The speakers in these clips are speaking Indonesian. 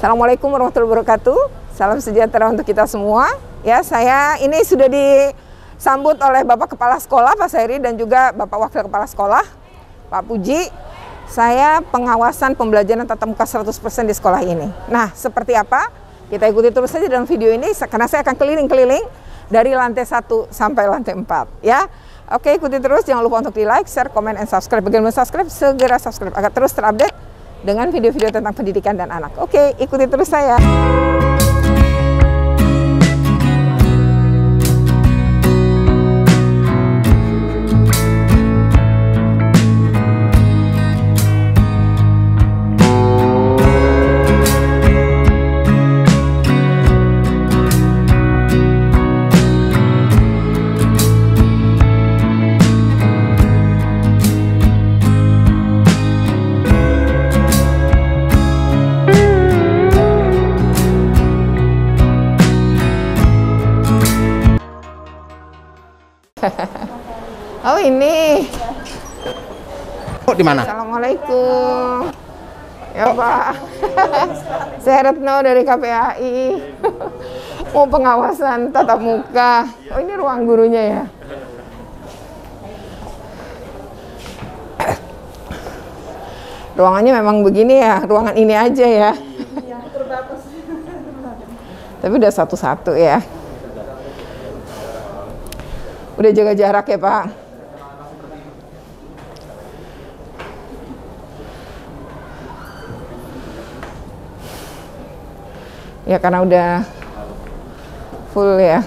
Assalamualaikum warahmatullahi wabarakatuh. Salam sejahtera untuk kita semua. Ya, saya ini sudah disambut oleh Bapak Kepala Sekolah Pak Seri dan juga Bapak Wakil Kepala Sekolah Pak Puji. Saya pengawasan pembelajaran tatap muka 100% di sekolah ini. Nah, seperti apa? Kita ikuti terus saja dalam video ini karena saya akan keliling-keliling dari lantai 1 sampai lantai 4 ya. Oke, ikuti terus, jangan lupa untuk di like, share, komen, and subscribe. Bagaimana subscribe? Segera subscribe agar terus terupdate dengan video-video tentang pendidikan dan anak. Oke, ikuti terus saya. Oh, ini. Oh, di mana? Assalamualaikum. Ya, Pak. Saya Retno dari KPAI. Mau pengawasan tatap muka. Oh, ini ruang gurunya ya. Ruangannya memang begini ya, ruangan ini aja ya. Tapi udah satu-satu ya. Udah jaga jarak ya, Pak. Ya, karena udah full ya.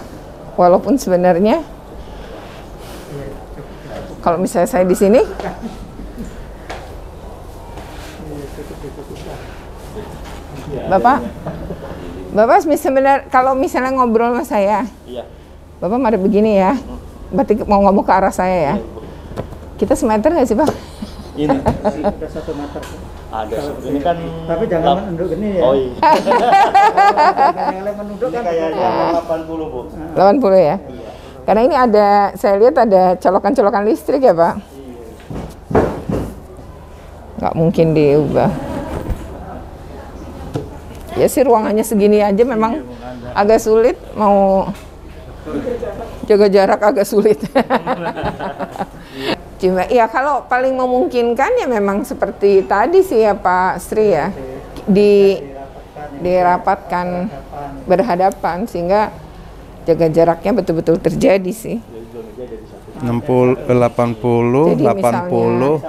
Walaupun sebenarnya kalau misalnya saya di sini Bapak sebenarnya kalau misalnya ngobrol sama saya, Bapak mari begini ya. Berarti mau ngomong ke arah saya ya. Kita semeter nggak sih, Pak? Ini kita 1 meter. Ada. Ini kan. Tapi jangan menunduk gini ya. Oh iya. Jangan menunduk kan kayaknya 80, Bu. 80 ya. Karena ini ada, saya lihat ada colokan-colokan listrik ya, Pak. Nggak mungkin diubah. Ya sih, ruangannya segini aja memang agak sulit, mau jaga jarak agak sulit. Cuma ya kalau paling memungkinkan ya memang seperti tadi sih ya Pak Sri ya, dirapatkan berhadapan sehingga jaga jaraknya betul-betul terjadi sih. 60, 80, Jadi 80,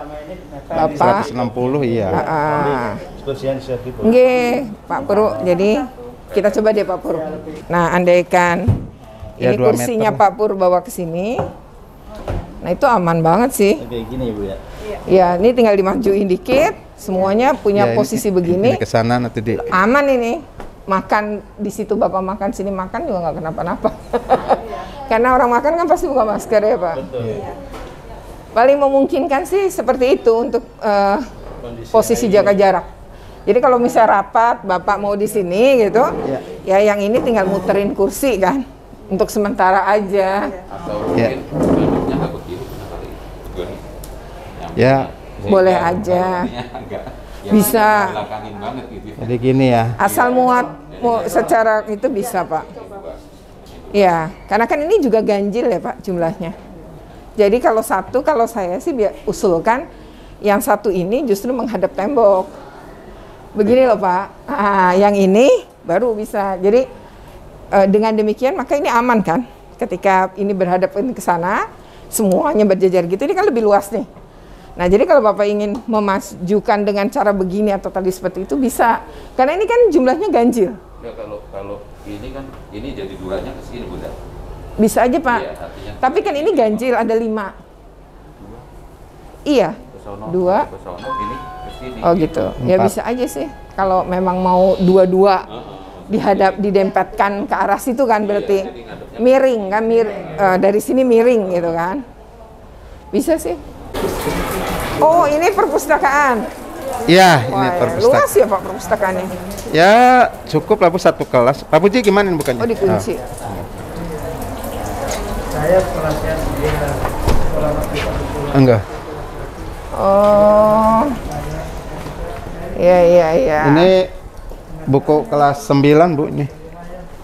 Bapak 160 iya. Nggih, Pak Puru. Jadi kita coba deh Pak Puru. Nah, andaikan Ya, ini 2 kursinya meter. Pak Pur bawa ke sini. Nah, itu aman banget sih. Kayak gini, Bu ya. Ya, ini tinggal dimajuin dikit. Semuanya punya Ya, posisi begini. Ini ke sana nanti di Aman ini. Makan di situ Bapak makan, sini makan juga nggak kenapa-napa. Karena orang makan kan pasti buka masker ya, Pak. Betul. Paling memungkinkan sih seperti itu untuk posisi jaga jarak. Jadi kalau misalnya rapat, Bapak mau di sini gitu, ya yang ini tinggal muterin kursi kan. Untuk sementara aja. Atau Ya. mungkin duduknya nggak begini, kali begini. Ya. Boleh aja. Bisa. Belakangin banget gitu. Jadi gini ya. Asal muat secara itu bisa, Pak. Ya, karena kan ini juga ganjil ya, Pak, jumlahnya. Jadi kalau saya sih usulkan yang satu ini justru menghadap tembok. Begini loh, Pak. Yang ini baru bisa. Jadi dengan demikian maka ini aman kan? Ketika ini berhadapan ke sana, semuanya berjejer gitu, ini kan lebih luas nih. Nah, jadi kalau Bapak ingin memajukan dengan cara begini atau tadi seperti itu bisa. Karena ini kan jumlahnya ganjil. Ya, kalau ini kan ini jadi duranya ke sini, Bunda. Bisa aja, Pak. Iya, artinya Tapi kan ini ganjil ada 5. Iya. ke sono, 2. ke sono, ini ke sini. Oh gitu. Ya 4. bisa aja sih. Kalau memang mau dua-dua didempatkan ke arah situ kan berarti miring kan, dari sini miring gitu kan. Bisa sih. Oh, ini perpustakaan. Iya, ini Wah, perpustakaan. luas ya Pak perpustakaannya. Ya, cukup lah Bu, 1 kelas. Pak Puji gimana bukannya? Oh, dikunci. Saya pelatihan di sekolah waktu Enggak. Oh. Iya. Ini Buku kelas 9 Bu ini.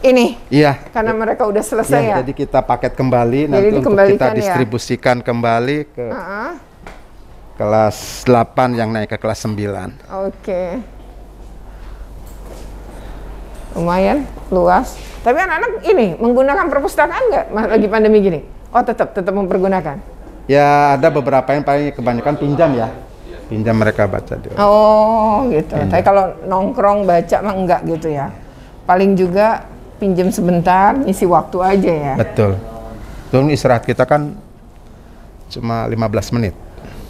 Ini? Iya. Karena mereka udah selesai ya? Jadi kita paket kembali, Jadi nanti untuk kita ya? distribusikan kembali ke kelas 8 yang naik ke kelas 9. Oke. Lumayan luas. Tapi anak-anak ini menggunakan perpustakaan nggak lagi pandemi gini? Oh tetap mempergunakan? Ya ada beberapa yang paling kebanyakan pinjam ya. Pinjam mereka baca di rumah. Oh gitu. Pinjam. Tapi kalau nongkrong baca mah enggak gitu ya? Paling juga pinjam sebentar, ngisi waktu aja ya? Betul. Tuh istirahat kita kan cuma 15 menit.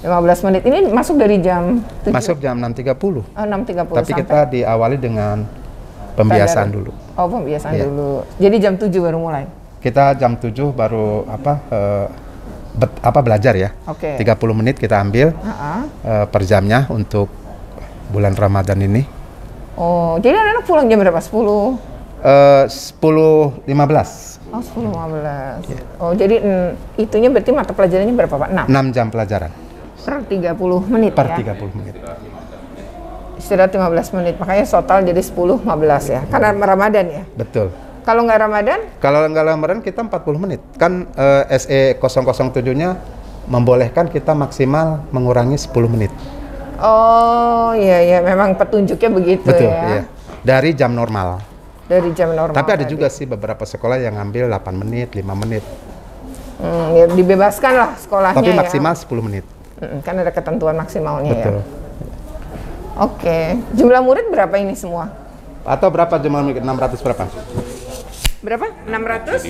15 menit. Ini masuk dari jam 7? Masuk jam 6.30. Oh 6.30. Tapi kita diawali dengan pembiasaan dulu. Oh pembiasaan dulu. Jadi jam 7 baru mulai? Kita jam 7 baru belajar ya. Oke. 30 menit kita ambil per jamnya untuk bulan Ramadan ini. Oh, jadi anak-anak pulang jam berapa? 10? 10.15. Oh 10.15. Yeah. Oh jadi itunya berarti mata pelajarannya berapa Pak? 6 jam pelajaran. Per 30 menit per ya? 30 menit. Istirahat 15 menit, makanya total jadi 10-15 ya? Karena Ramadan ya? Betul. Kalau nggak Ramadan? Kalau nggak Ramadan kita 40 menit. Kan SE 007-nya membolehkan kita maksimal mengurangi 10 menit. Oh iya, memang petunjuknya begitu. Betul, ya? Iya. Dari jam normal. Dari jam normal. Tapi ada juga sih beberapa sekolah yang ngambil 8 menit, 5 menit. Ya dibebaskan lah sekolahnya. Tapi maksimal 10 menit. Kan ada ketentuan maksimalnya. Betul. Ya. Oke. Jumlah murid berapa ini semua? Atau berapa jumlah murid? 600 berapa? Berapa? 600?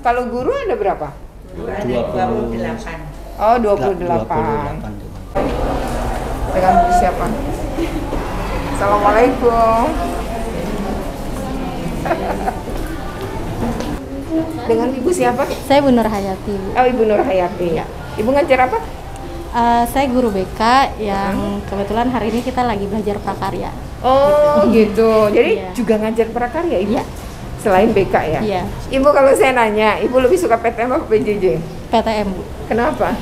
Kalau guru ada berapa? 28. Oh 28. Dengan siapa? Assalamualaikum. Dengan Ibu siapa? Saya Bu Nur Hayati. Oh Ibu Nur Hayati. Ya. Ibu ngajar apa? Saya guru BK yang kebetulan hari ini kita lagi belajar prakarya. Oh gitu. Jadi juga ngajar prakarya Ibu? Iya. Selain BK ya? Iya. Ibu kalau saya nanya, Ibu lebih suka PTM apa PJJ? PTM Bu. Kenapa?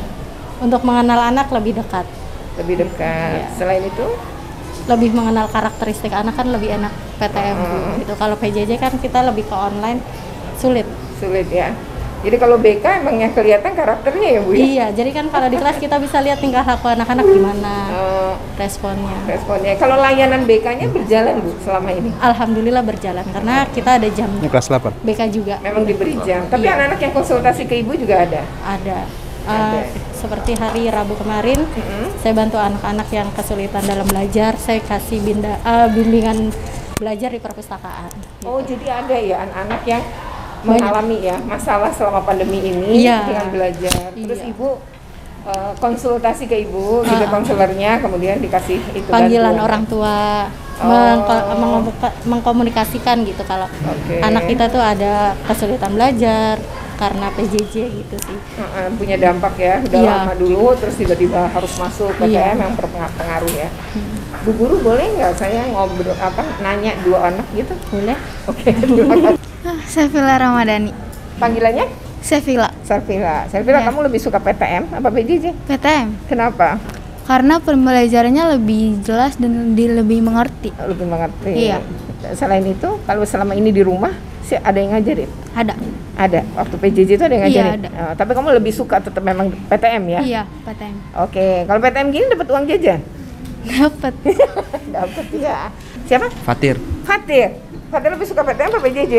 Untuk mengenal anak lebih dekat. Lebih dekat. Iya. Selain itu? Lebih mengenal karakteristik anak kan lebih enak PTM Bu. Gitu. Kalau PJJ kan kita lebih ke online, sulit. Sulit ya. Jadi kalau BK emang yang kelihatan karakternya ya Bu ya? Iya, jadi kan kalau di kelas kita bisa lihat tingkah laku anak-anak gimana responnya. Kalau layanan BK-nya berjalan Bu selama ini? Alhamdulillah berjalan karena kita ada jam. Ini kelas 8. BK juga. Memang diberi jam. Tapi anak-anak yang konsultasi ke Ibu juga ada? Ada. Seperti hari Rabu kemarin, saya bantu anak-anak yang kesulitan dalam belajar. Saya kasih bimbingan belajar di perpustakaan. Oh, gitu. Jadi ada ya anak-anak yang mengalami ya masalah selama pandemi ini dengan belajar. Terus Ibu konsultasi ke Ibu, gitu konselornya, kemudian dikasih itu panggilan bantuan. orang tua, mengkomunikasikan gitu kalau anak kita tuh ada kesulitan belajar karena PJJ gitu sih. Punya dampak ya, udah lama dulu terus tiba-tiba harus masuk PTM yang berpengaruh ya. Bu Guru boleh nggak saya ngobrol nanya 2 anak gitu? Boleh? Oke. Safila Ramadhani. Panggilannya? Safila. Safila, kamu lebih suka PTM apa PJJ? PTM. Kenapa? Karena pembelajarannya lebih jelas dan lebih mengerti. Lebih mengerti. Iya. Selain itu, kalau selama ini di rumah ada yang ngajarin? Ada. Waktu PJJ itu ada yang ngajarin? Iya, ada. Tapi kamu lebih suka tetap memang PTM ya? Iya, PTM. Oke. Kalau PTM gini dapat uang jajan? Dapat. Dapat ya. Siapa? Fatir. Fatir lebih suka PTM apa PJJ?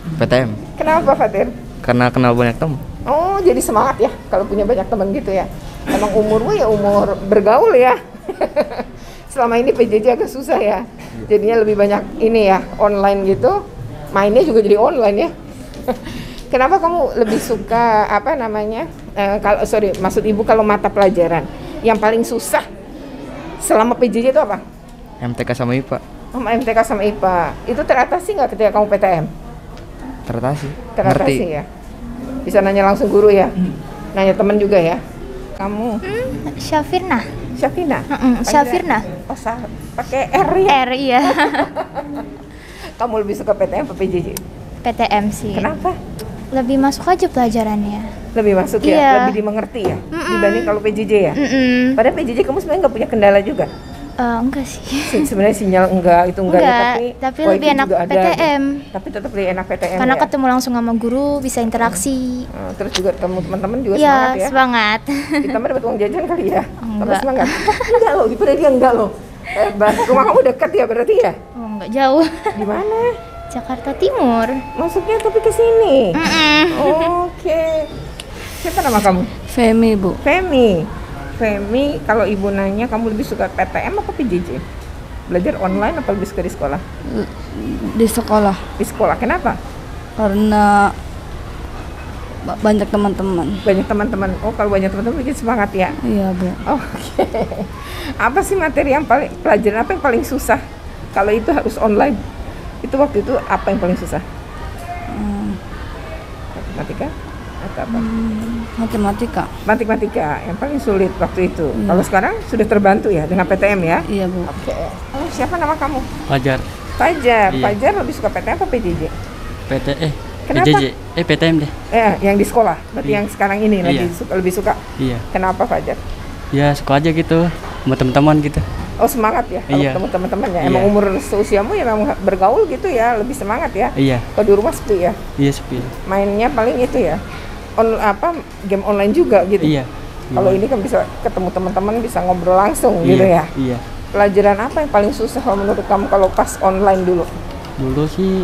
PTM. Kenapa Fatir? Karena kenal banyak teman. Oh, jadi semangat ya kalau punya banyak teman gitu ya. Emang umurmu ya umur bergaul ya. Selama ini PJJ agak susah ya. Jadinya lebih banyak ini ya, online gitu. Mainnya juga jadi online ya. Kenapa kamu lebih suka maksud Ibu kalau mata pelajaran yang paling susah selama PJJ itu apa? MTK sama IPA. MTK sama IPA. Itu teratasi nggak ketika kamu PTM? Teratasi ya. Bisa nanya langsung guru ya. Nanya teman juga ya. Kamu? Syafirna. Syafirna. Oh, pakai R ya? R iya. Kamu lebih suka PTM atau PJJ? PTM sih. Kenapa? Lebih masuk aja pelajarannya. Lebih masuk ya? Lebih dimengerti ya? Dibanding kalau PJJ ya? Padahal PJJ kamu sebenarnya nggak punya kendala juga? Enggak sih. Sebenarnya sinyal enggak, itu enggak, ya, tapi wifi lebih enak juga ada, PTM. Tapi tetap lebih enak PTM Karena ya? ketemu langsung sama guru, bisa interaksi. Terus juga ketemu teman-teman juga Iya, semangat ya? semangat. Kita mah dapat uang jajan kali ya? Tapi Enggak. semangat? Enggak loh, daripada dia enggak loh. Rumah kamu dekat ya berarti ya? Oh, enggak jauh. Di mana? Jakarta Timur. Masuknya tapi ke sini? Oke. Siapa nama kamu? Femi, Bu. Femi. Femi, kalau ibu nanya kamu lebih suka PTM apa PJJ? Belajar online apa lebih suka di sekolah? Di sekolah. Di sekolah, kenapa? Karena banyak teman-teman. Banyak teman-teman. Oh, kalau banyak teman-teman bikin semangat ya? Iya, Bu. Oke. Apa sih materi yang paling, pelajaran apa yang paling susah? Kalau itu harus online. Itu waktu itu apa yang paling susah? Matematika? Atau apa? Matematika. Matematika yang paling sulit waktu itu. Kalau sekarang sudah terbantu ya dengan PTM ya? Iya, Bu. Oke. Oh, siapa nama kamu? Fajar. Fajar. Iya. Fajar lebih suka PTM apa PJJ? Kenapa? PJJ. PTM deh. Yang di sekolah. Berarti Iya. yang sekarang ini Iya. lebih suka. Iya. Kenapa Fajar? Ya suka aja gitu sama teman-teman gitu. Oh, semangat ya kalau Iya. ketemu teman-temannya. Iya. Emang umur seusiamu ya memang bergaul gitu ya, lebih semangat ya. Iya. Kalau di rumah sepi ya. Iya sepi. Mainnya paling itu ya. Game online juga gitu. Iya. Kalau ini kan bisa ketemu teman-teman, bisa ngobrol langsung Iya. gitu ya. Iya. Pelajaran apa yang paling susah kalau menurut kamu kalau pas online dulu? Dulu sih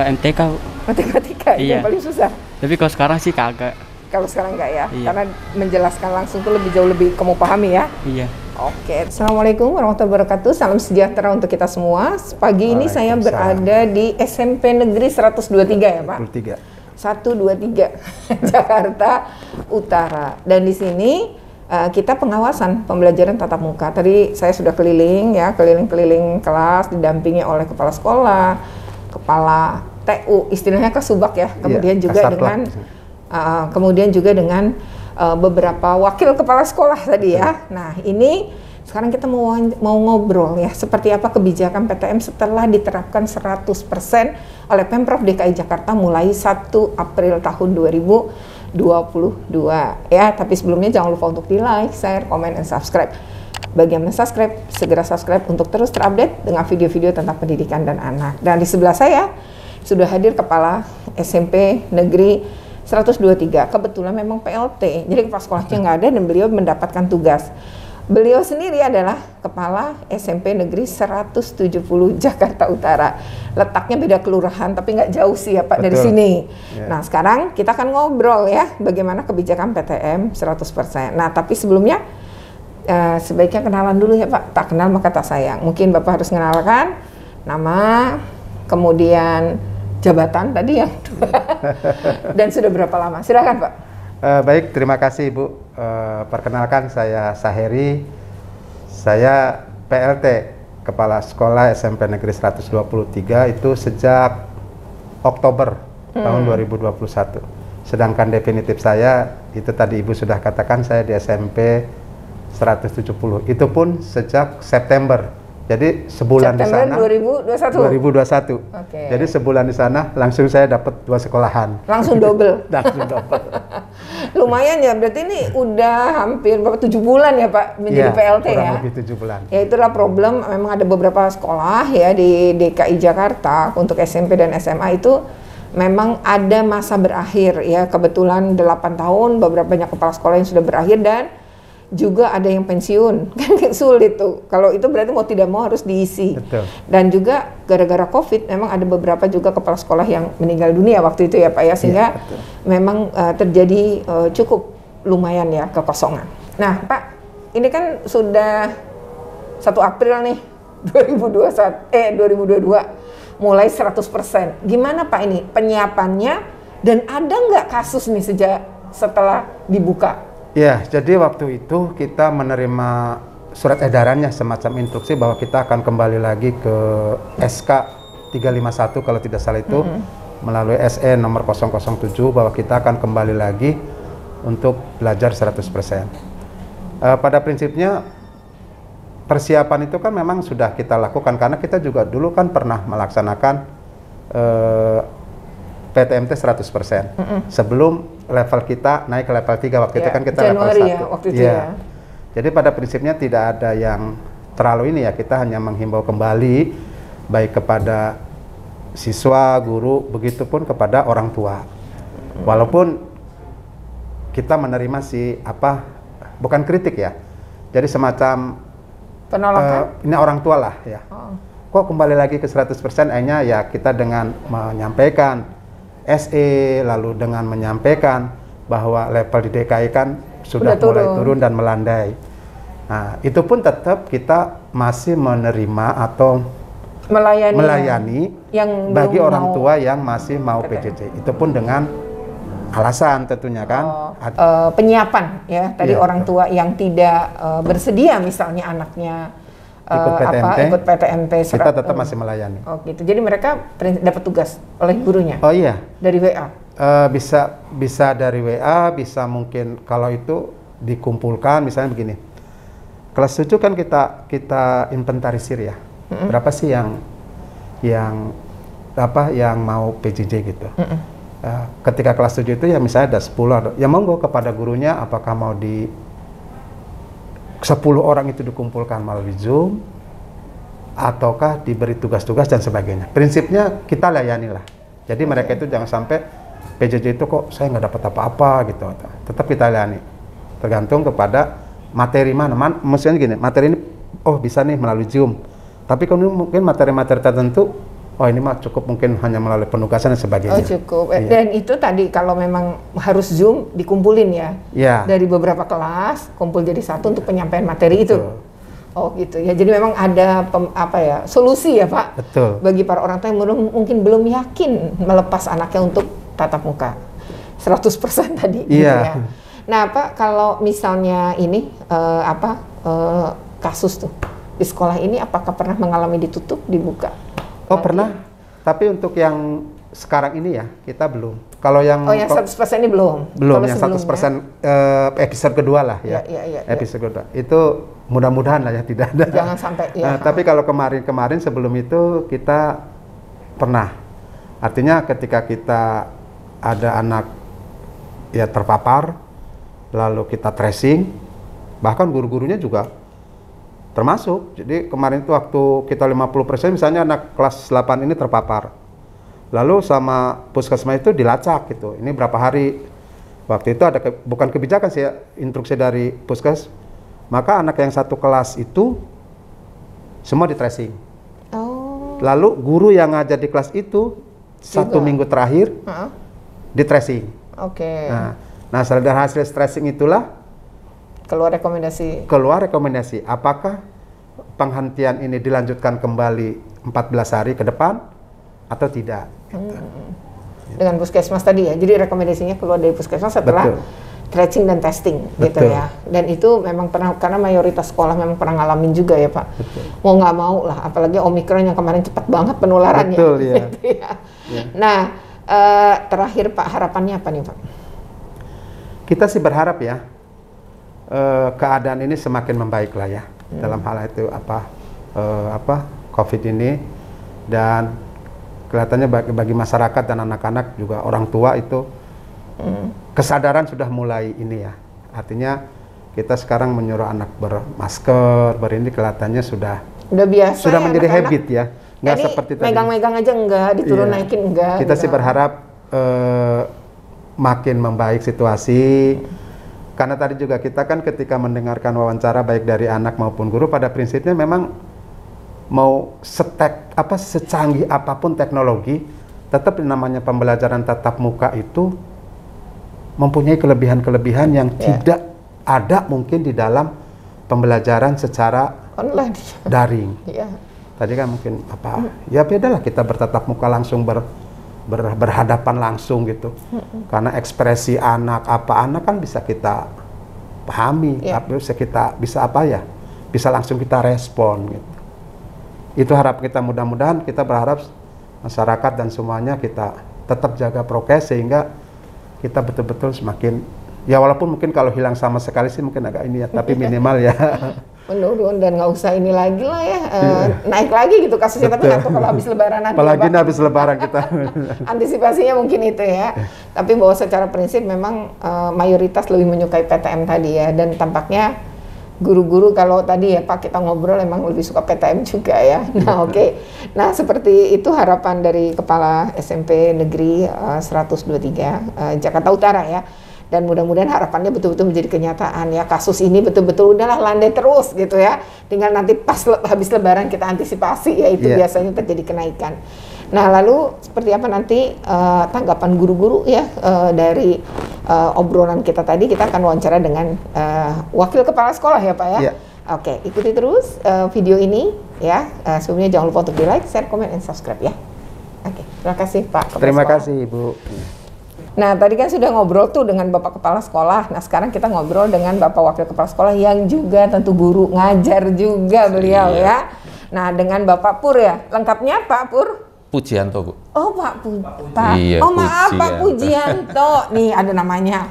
MTK. Bu. Matematika itu Iya. yang paling susah. Tapi kalau sekarang sih kagak. Kalau sekarang enggak ya, Iya. karena menjelaskan langsung tuh jauh lebih kamu pahami ya. Iya. Oke, Assalamualaikum warahmatullahi wabarakatuh. Salam sejahtera untuk kita semua. Pagi ini saya berada di SMP Negeri 123 ya Pak? 23. 123 Jakarta Utara. Dan di sini kita pengawasan pembelajaran tatap muka. Tadi saya sudah keliling ya, keliling-keliling kelas didampingi oleh kepala sekolah, kepala TU, istilahnya Kasubag ya. Kemudian Iya, juga Kasatlan. dengan kemudian juga dengan beberapa wakil kepala sekolah tadi ya. Nah, ini sekarang kita mau ngobrol ya, seperti apa kebijakan PTM setelah diterapkan 100% oleh Pemprov DKI Jakarta mulai 1 April tahun 2022 ya. Tapi sebelumnya jangan lupa untuk di like, share, comment, dan subscribe. Bagi yang belum subscribe, segera subscribe untuk terus terupdate dengan video-video tentang pendidikan dan anak. Dan di sebelah saya sudah hadir Kepala SMP Negeri 123, kebetulan memang PLT, jadi kepala sekolahnya nggak ada dan beliau mendapatkan tugas. Beliau sendiri adalah Kepala SMP Negeri 170 Jakarta Utara. Letaknya beda kelurahan, tapi nggak jauh sih ya Pak dari sini. Yeah. Nah sekarang kita akan ngobrol ya, bagaimana kebijakan PTM 100%. Nah tapi sebelumnya, sebaiknya kenalan dulu ya Pak, tak kenal maka tak sayang. Mungkin Bapak harus mengenalkan nama, kemudian jabatan tadi yang dan sudah berapa lama? Silakan Pak. Baik, terima kasih Ibu. Perkenalkan saya Saheri. Saya PLT Kepala Sekolah SMP Negeri 123 itu sejak Oktober tahun 2021. Sedangkan definitif saya itu tadi Ibu sudah katakan saya di SMP 170. Itu pun sejak September. Jadi sebulan September di sana 2021. 2021. Oke. Jadi sebulan di sana langsung saya dapat 2 sekolahan. Langsung double. Langsung dapat. Lumayan ya, berarti ini udah hampir berapa 7 bulan ya Pak menjadi PLT kurang ya. lebih 7 bulan. Ya itulah problem, memang ada beberapa sekolah ya di DKI Jakarta untuk SMP dan SMA itu memang ada masa berakhir ya. Kebetulan 8 tahun beberapa banyak kepala sekolah yang sudah berakhir dan juga ada yang pensiun. Kan sulit tuh. Kalau itu berarti mau tidak mau harus diisi. Betul. Dan juga gara-gara Covid memang ada beberapa juga kepala sekolah yang meninggal dunia waktu itu ya Pak ya, sehingga memang terjadi cukup lumayan ya kekosongan. Nah Pak, ini kan sudah 1 April nih 2022 mulai 100%. Gimana Pak ini penyiapannya dan ada nggak kasus nih setelah dibuka? Ya, jadi waktu itu kita menerima surat edarannya semacam instruksi bahwa kita akan kembali lagi ke SK 351 kalau tidak salah itu melalui SE nomor 007 bahwa kita akan kembali lagi untuk belajar 100%. Pada prinsipnya persiapan itu kan memang sudah kita lakukan karena kita juga dulu kan pernah melaksanakan PTMT 100%. Sebelum level kita naik ke level 3 waktu itu kan kita Januari level 1. Ya, waktu itu ya. Jadi pada prinsipnya tidak ada yang terlalu ini ya, kita hanya menghimbau kembali baik kepada siswa, guru, begitupun kepada orang tua. Walaupun kita menerima bukan kritik ya, jadi semacam penolakan. Ini orang tua lah ya. Kok kembali lagi ke 100%? Akhirnya ya kita dengan menyampaikan SE, lalu dengan menyampaikan bahwa level di DKI kan sudah mulai turun dan melandai. Nah, itu pun tetap kita masih menerima atau melayani yang bagi orang tua yang masih mau PJJ. Itu pun dengan alasan tentunya kan. Penyiapan ya, tadi orang tua yang tidak bersedia misalnya anaknya ikut PTMT, kita tetap masih melayani. Oh gitu. Jadi mereka dapat tugas oleh gurunya. Oh iya. Dari WA. Bisa dari WA, bisa mungkin kalau itu dikumpulkan misalnya begini. Kelas 7 kan kita inventarisir ya. Berapa sih yang mau PJJ gitu. Ketika kelas 7 itu ya misalnya ada 10, ya monggo kepada gurunya apakah mau di 10 orang itu dikumpulkan melalui Zoom ataukah diberi tugas-tugas dan sebagainya. Prinsipnya kita layani lah. Jadi mereka itu jangan sampai PJJ itu kok saya nggak dapat apa-apa gitu. Tetap kita layani. Tergantung kepada materi mana. Maksudnya gini, materi ini bisa nih melalui Zoom. Tapi kalau mungkin materi-materi tertentu, ini mah cukup mungkin hanya melalui penugasan dan sebagainya. Oh cukup. Iya. Dan itu tadi kalau memang harus Zoom dikumpulin ya. Iya. Dari beberapa kelas kumpul jadi satu untuk penyampaian materi itu. Oh gitu ya. Jadi memang ada solusi ya Pak. Betul. Bagi para orang tua yang mungkin belum yakin melepas anaknya untuk tatap muka 100% tadi. Gitu ya. Nah Pak, kalau misalnya ini kasus tuh di sekolah ini apakah pernah mengalami ditutup, dibuka? Oh pernah, tapi untuk yang sekarang ini ya kita belum. Kalau yang yang 100% ini belum. Belum, yang 100% episode kedua lah ya. Episode kedua itu mudah-mudahan lah ya tidak ada. Jangan sampai. Tapi kalau kemarin sebelum itu kita pernah. Artinya ketika kita ada anak ya terpapar, lalu kita tracing, bahkan guru-gurunya juga termasuk. Jadi kemarin itu waktu kita 50% misalnya anak kelas 8 ini terpapar. Lalu sama puskesmas itu dilacak gitu. Ini berapa hari. Waktu itu ada bukan kebijakan sih ya, instruksi dari puskes. Maka anak yang satu kelas itu semua di tracing. Lalu guru yang ngajar di kelas itu satu minggu terakhir di tracing. Nah, dari hasil tracing itulah keluar rekomendasi apakah penghentian ini dilanjutkan kembali 14 hari ke depan atau tidak gitu. Dengan puskesmas tadi ya, jadi rekomendasinya keluar dari puskesmas setelah tracing dan testing gitu ya. Dan itu memang pernah, karena mayoritas sekolah memang pernah ngalamin juga ya Pak. Mau nggak mau lah, apalagi Omikron yang kemarin cepat banget penularannya. Gitu ya. Nah terakhir Pak, harapannya apa nih Pak? Kita sih berharap ya keadaan ini semakin membaik lah ya dalam hal itu COVID ini, dan kelihatannya bagi masyarakat dan anak-anak juga orang tua itu kesadaran sudah mulai ini ya. Artinya kita sekarang menyuruh anak bermasker, ini kelihatannya sudah biasa, sudah menjadi habit ya. Nggak seperti tadi. Megang-megang aja enggak, diturun naikin enggak. Kita sih berharap makin membaik situasi. Karena tadi juga kita kan ketika mendengarkan wawancara baik dari anak maupun guru, pada prinsipnya memang mau secanggih apapun teknologi, tetap namanya pembelajaran tatap muka itu mempunyai kelebihan-kelebihan yang tidak ada mungkin di dalam pembelajaran secara online daring. Tadi kan mungkin ya bedalah kita bertatap muka langsung berhadapan langsung gitu. Karena ekspresi anak kan bisa kita pahami, bisa langsung kita respon gitu. Itu harap kita, mudah-mudahan kita berharap masyarakat dan semuanya kita tetap jaga prokes sehingga kita betul-betul semakin, ya walaupun mungkin kalau hilang sama sekali sih mungkin agak ini ya, tapi minimal ya menurun dan nggak usah ini lagi lah ya, naik lagi gitu kasusnya. Tapi nggak tahu kalau habis lebaran nanti. Apalagi habis lebaran kita. Antisipasinya mungkin itu ya. Tapi bahwa secara prinsip memang mayoritas lebih menyukai PTM tadi ya, dan tampaknya guru-guru kalau tadi ya Pak kita ngobrol emang lebih suka PTM juga ya. Nah oke. Nah seperti itu harapan dari Kepala SMP Negeri 123 Jakarta Utara ya. Dan mudah-mudahan harapannya betul-betul menjadi kenyataan ya. Kasus ini betul-betul udahlah landai terus gitu ya. Tinggal nanti pas habis Lebaran kita antisipasi ya, itu biasanya terjadi kenaikan. Nah lalu seperti apa nanti tanggapan guru-guru ya dari obrolan kita tadi. Kita akan wawancara dengan wakil kepala sekolah ya Pak ya. Oke, ikuti terus video ini ya. Sebelumnya jangan lupa untuk di like, share, komen, dan subscribe ya. Oke, terima kasih Pak. Terima kasih Ibu. Nah tadi kan sudah ngobrol tuh dengan Bapak Kepala Sekolah. Nah sekarang kita ngobrol dengan Bapak Wakil Kepala Sekolah yang juga tentu guru, ngajar juga beliau ya. Nah dengan Bapak Pur ya, lengkapnya Pak Pur? Pujianto Bu. Oh Pak Iya, oh maaf Pak Pujianto. Nih ada namanya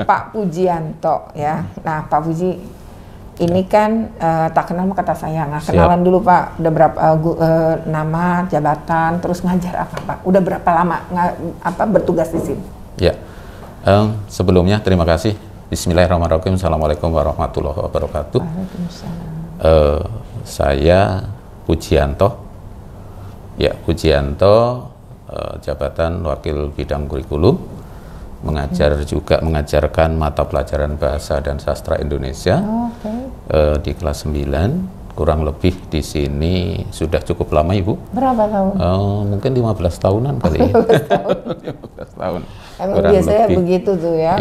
Pak Pujianto ya. Nah Pak Puji, ini kan tak kenal maka kata sayang. Nah, kenalan dulu Pak. Udah berapa nama, jabatan, terus ngajar apa Pak? Udah berapa lama bertugas di sini? Ya, sebelumnya terima kasih. Bismillahirrahmanirrahim. Assalamualaikum warahmatullahi wabarakatuh. Saya Pujianto. Ya, Pujianto, jabatan Wakil Bidang Kurikulum, mengajarkan mata pelajaran Bahasa dan Sastra Indonesia di kelas 9. Kurang lebih di sini sudah cukup lama Ibu. Berapa tahun? Mungkin 15 tahunan kali ya. 15 tahun. Emang biasanya lebih. Begitu tuh ya,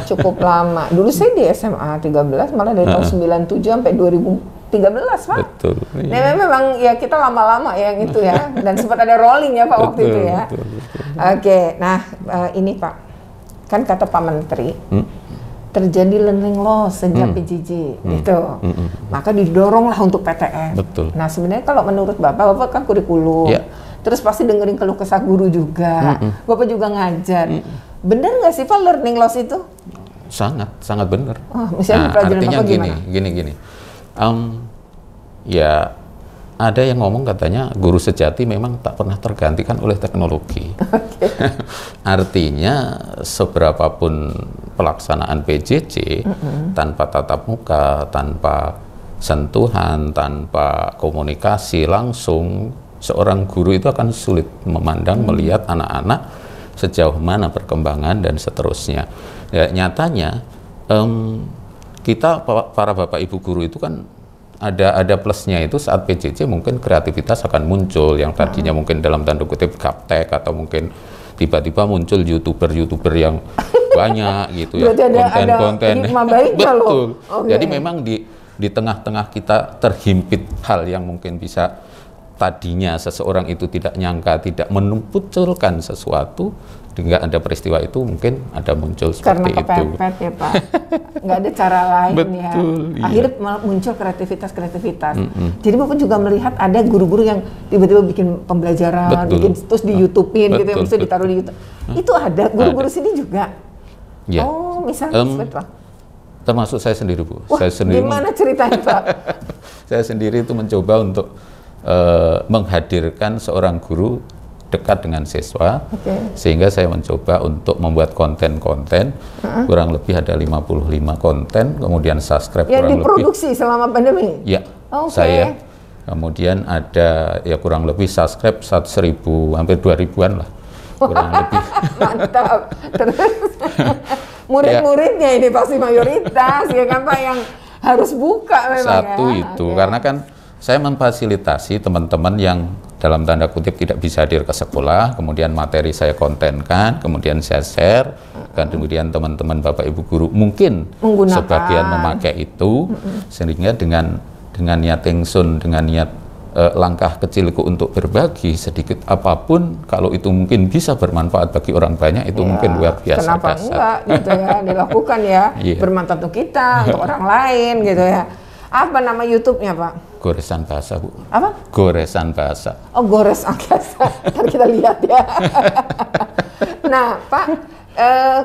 cukup lama. Dulu saya di SMA 13, malah dari tahun 97 sampai 2013 Pak. Betul. Nah memang ya kita lama-lama yang itu ya. Dan sempat ada rolling ya Pak waktu itu ya. Oke, nah ini Pak, kan kata Pak Menteri, terjadi learning loss sejak PJJ gitu. Maka didoronglah untuk PTN. Betul. Nah sebenarnya kalau menurut Bapak kan kurikulum. Terus pasti dengerin keluh kesah guru juga. Bapak juga ngajar. Bener nggak sih Pak learning loss itu? Sangat benar. Misalnya artinya Bapak gini. Ya ada yang ngomong katanya guru sejati memang tak pernah tergantikan oleh teknologi. Artinya seberapapun pelaksanaan PJJ tanpa tatap muka, tanpa sentuhan, tanpa komunikasi langsung, seorang guru itu akan sulit memandang, melihat anak-anak sejauh mana perkembangan dan seterusnya. Ya, nyatanya kita para bapak ibu guru itu kan ada plusnya itu saat PJJ mungkin kreativitas akan muncul yang tadinya mungkin dalam tanda kutip gaptek atau mungkin tiba-tiba muncul youtuber yang banyak gitu ya, konten-konten. Betul. Jadi memang di tengah-tengah kita terhimpit hal yang mungkin bisa tadinya seseorang itu tidak nyangka, tidak memunculkan sesuatu, nggak ada peristiwa itu mungkin ada muncul seperti itu. Karena kepepet ya Pak, nggak ada cara lain. Betul, ya. Akhirnya malah muncul kreativitas. Jadi Bapak juga melihat ada guru-guru yang tiba-tiba bikin pembelajaran, terus di YouTube-in gitu ya, bisa ditaruh di YouTube. Itu ada guru-guru sini juga. Ya. Oh, misalnya seperti apa? Termasuk saya sendiri Bu. Wah, saya sendiri. Gimana ceritanya Pak? Saya sendiri itu mencoba untuk menghadirkan seorang guru dekat dengan siswa, sehingga saya mencoba untuk membuat konten-konten, kurang lebih ada 55 konten, kemudian subscribe yang kurang diproduksi lebih, selama pandemi? Ya, saya. Kemudian ada ya kurang lebih subscribe 1.000, hampir 2.000-an lah, kurang lebih. Mantap. Terus murid-muridnya ini pasti mayoritas, ya kan Pak, yang harus buka memang. Satu ya? Itu, karena kan saya memfasilitasi teman-teman yang dalam tanda kutip tidak bisa hadir ke sekolah, kemudian materi saya kontenkan, kemudian saya share, dan kemudian teman-teman Bapak Ibu guru mungkin sebagian memakai itu, sehingga dengan niat ingsun, dengan niat langkah kecilku untuk berbagi sedikit apapun, kalau itu mungkin bisa bermanfaat bagi orang banyak, itu mungkin luar biasa. Kenapa enggak gitu ya, dilakukan ya, bermanfaat untuk kita, untuk orang lain gitu ya. Apa nama YouTube-nya Pak? Goresan Bahasa Bu. Apa? Goresan Bahasa. Oh, Goresan Bahasa. Ntar kita lihat ya. Nah Pak,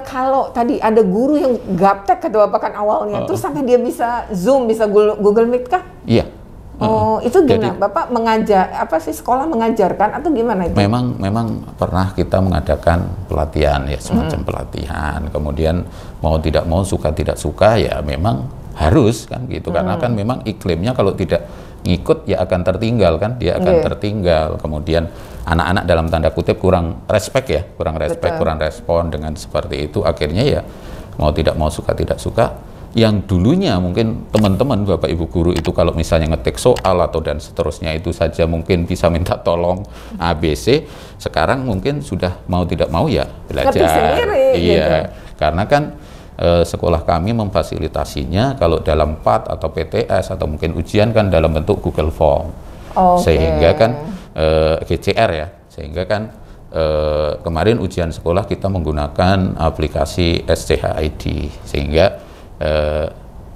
kalau tadi ada guru yang gaptek kata Bapak kan awalnya, terus sampai dia bisa Zoom, bisa Google Meet kah? Iya. Oh, itu gimana? Jadi, Bapak mengajar, apa sih sekolah mengajarkan atau gimana itu? Memang pernah kita mengadakan pelatihan ya, semacam pelatihan. Kemudian mau tidak mau, suka tidak suka ya memang harus kan gitu, karena kan memang iklimnya kalau tidak ngikut ya akan tertinggal kan, dia akan tertinggal. Kemudian anak-anak dalam tanda kutip kurang respect ya, kurang respect, kurang respon dengan seperti itu, akhirnya ya mau tidak mau, suka tidak suka, yang dulunya mungkin teman-teman Bapak Ibu guru itu kalau misalnya ngetik soal atau dan seterusnya itu saja mungkin bisa minta tolong ABC, sekarang mungkin sudah mau tidak mau ya belajar sendiri, iya gitu. Karena kan sekolah kami memfasilitasinya kalau dalam PAT atau PTS atau mungkin ujian kan dalam bentuk Google Form, sehingga kan GCR ya, sehingga kan kemarin ujian sekolah kita menggunakan aplikasi SCHID, sehingga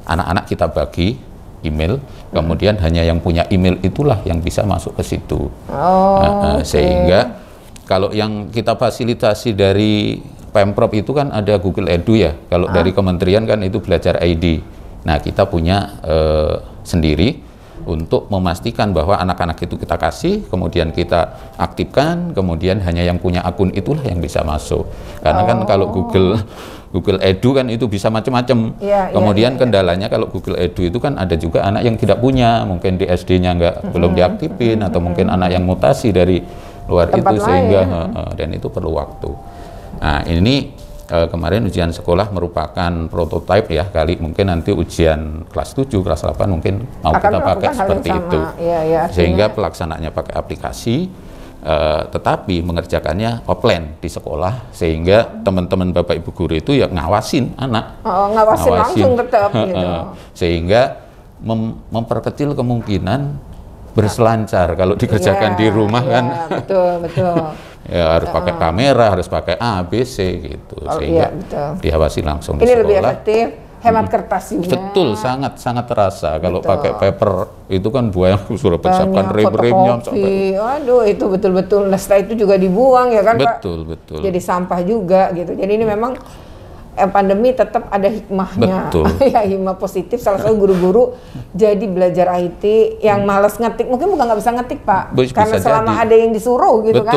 anak-anak kita bagi email, kemudian hanya yang punya email itulah yang bisa masuk ke situ. Sehingga kalau yang kita fasilitasi dari Pemprov itu kan ada Google Edu ya, kalau dari kementerian kan itu Belajar ID. Nah kita punya sendiri untuk memastikan bahwa anak-anak itu kita kasih, kemudian kita aktifkan, kemudian hanya yang punya akun itulah yang bisa masuk. Karena kan kalau Google Edu kan itu bisa macam-macam. Kemudian kendalanya kalau Google Edu itu kan ada juga anak yang tidak punya, mungkin di SD-nya belum diaktifin, atau mungkin anak yang mutasi dari luar tempat itu, sehingga dan itu perlu waktu. Nah ini kemarin ujian sekolah merupakan prototipe ya, kali mungkin nanti ujian kelas 7, kelas 8 mungkin mau kita pakai seperti itu. Sehingga pelaksanaannya pakai aplikasi, tetapi mengerjakannya offline di sekolah, sehingga teman-teman Bapak Ibu guru itu ya ngawasin anak. Ngawasin langsung tetap gitu. Sehingga memperkecil kemungkinan berselancar kalau dikerjakan di rumah kan. Betul. Ya harus pakai kamera, harus pakai A, B, C gitu, sehingga diawasi langsung di sekolah. Ini lebih efektif, hemat kertas juga. Betul, sangat terasa. Kalau pakai paper itu kan buaya sudah persiapkan rem-remnya. Aduh, itu betul-betul. Nah, setelah itu juga dibuang ya kan Pak? Betul. Jadi sampah juga gitu. Jadi ini memang pandemi tetap ada hikmahnya. Ya, hikmah positif. Salah satu guru-guru jadi belajar IT yang malas ngetik, mungkin bukan nggak bisa ngetik Pak, karena selama ada yang disuruh gitu kan.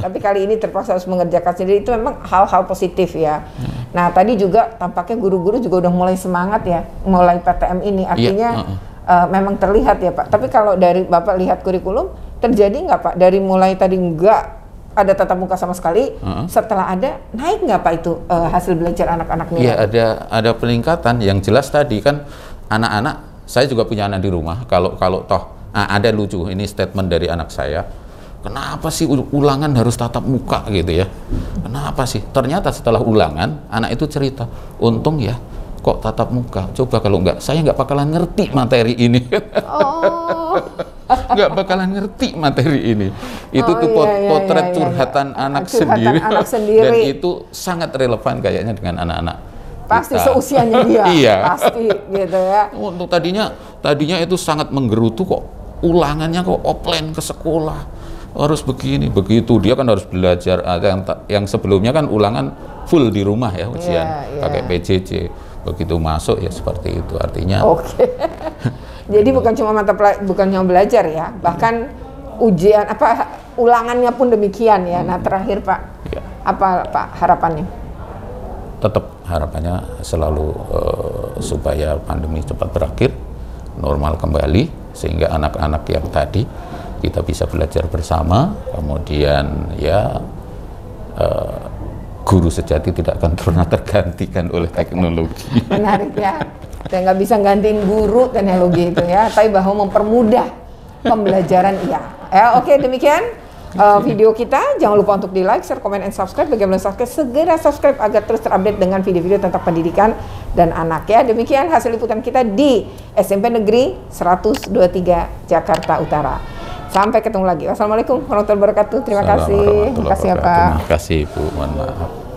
Tapi kali ini terpaksa harus mengerjakan sendiri. Itu memang hal-hal positif ya. Nah tadi juga tampaknya guru-guru juga udah mulai semangat ya, mulai PTM ini. Artinya memang terlihat ya Pak. Tapi kalau dari Bapak lihat kurikulum, terjadi nggak Pak dari mulai tadi nggak ada tatap muka sama sekali, setelah ada naik nggak Pak itu hasil belajar anak-anak ini? Iya, ada peningkatan. Yang jelas tadi kan anak-anak, saya juga punya anak di rumah. Kalau toh ada lucu ini statement dari anak saya. Kenapa sih ulangan harus tatap muka gitu ya? Kenapa sih? Ternyata setelah ulangan anak itu cerita, untung ya kok tatap muka. Coba kalau enggak, saya nggak bakalan ngerti materi ini. Nggak bakalan ngerti materi ini. Itu tuh potret curhatan anak sendiri. Dan itu sangat relevan kayaknya dengan anak-anak. Pasti seusianya dia. Iya. Pasti gitu ya. Untuk tadinya itu sangat menggerutu kok. Ulangannya kok offline ke sekolah. Harus begini, begitu. Dia kan harus belajar. Yang sebelumnya kan ulangan full di rumah ya ujian. Pakai PJJ. Begitu masuk ya seperti itu. Artinya jadi bukan cuma bukan cuma belajar ya, bahkan ujian ulangannya pun demikian ya. Nah terakhir Pak, apa Pak harapannya? Tetap harapannya selalu supaya pandemi cepat berakhir, normal kembali, sehingga anak-anak yang tadi kita bisa belajar bersama, kemudian ya guru sejati tidak akan pernah tergantikan oleh teknologi. Menarik ya. Dan nggak bisa gantiin guru teknologi itu ya, tapi bahwa mempermudah pembelajaran Oke, demikian video kita. Jangan lupa untuk di like, share, comment, and subscribe. Bagi yang belum subscribe, segera subscribe agar terus terupdate dengan video-video tentang pendidikan dan anak ya. Demikian hasil liputan kita di SMP Negeri 123 Jakarta Utara. Sampai ketemu lagi. Wassalamualaikum warahmatullahi wabarakatuh. Terima kasih. Terima kasih Pak. Terima kasih Bu. Mohon maaf.